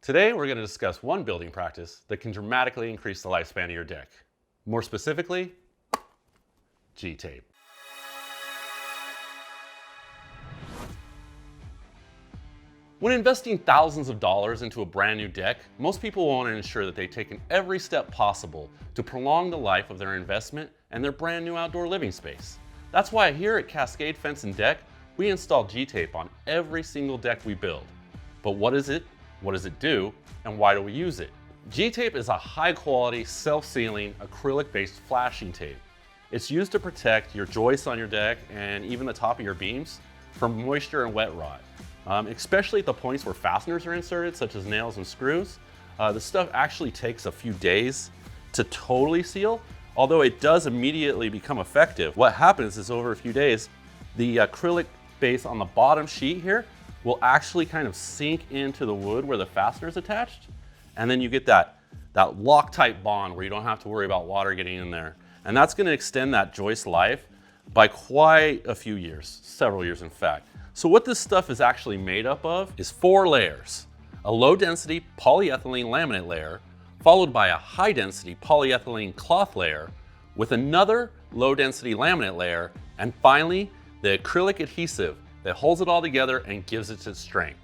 Today, we're going to discuss one building practice that can dramatically increase the lifespan of your deck. More specifically, G-tape. When investing thousands of dollars into a brand new deck, most people want to ensure that they've taken every step possible to prolong the life of their investment and their brand new outdoor living space. That's why here at Cascade Fence and Deck, we install G-tape on every single deck we build. But what is it? What does it do? And why do we use it? G-tape is a high-quality, self-sealing, acrylic-based flashing tape. It's used to protect your joists on your deck and even the top of your beams from moisture and wet rot. Especially at the points where fasteners are inserted, such as nails and screws. The stuff actually takes a few days to totally seal, although it does immediately become effective. What happens is over a few days, the acrylic base on the bottom sheet here will actually kind of sink into the wood where the fastener is attached. And then you get that Loctite bond where you don't have to worry about water getting in there. And that's gonna extend that joist life by quite a few years, several years in fact. So what this stuff is actually made up of is 4 layers. A low density polyethylene laminate layer, followed by a high density polyethylene cloth layer, with another low density laminate layer, and finally, the acrylic adhesive that holds it all together and gives it its strength.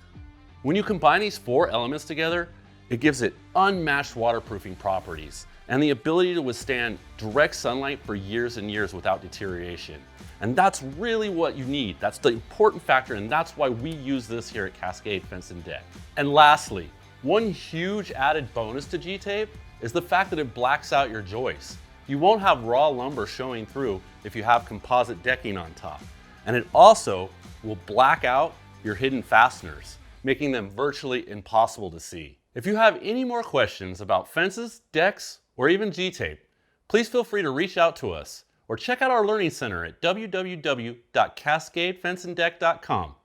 When you combine these 4 elements together, it gives it unmatched waterproofing properties and the ability to withstand direct sunlight for years and years without deterioration. And that's really what you need. That's the important factor, and that's why we use this here at Cascade Fence and Deck. And lastly, one huge added bonus to G-tape is the fact that it blacks out your joists. You won't have raw lumber showing through if you have composite decking on top. And it also will black out your hidden fasteners, making them virtually impossible to see. If you have any more questions about fences, decks, or even G-tape, please feel free to reach out to us or check out our Learning Center at www.cascadefenceanddeck.com.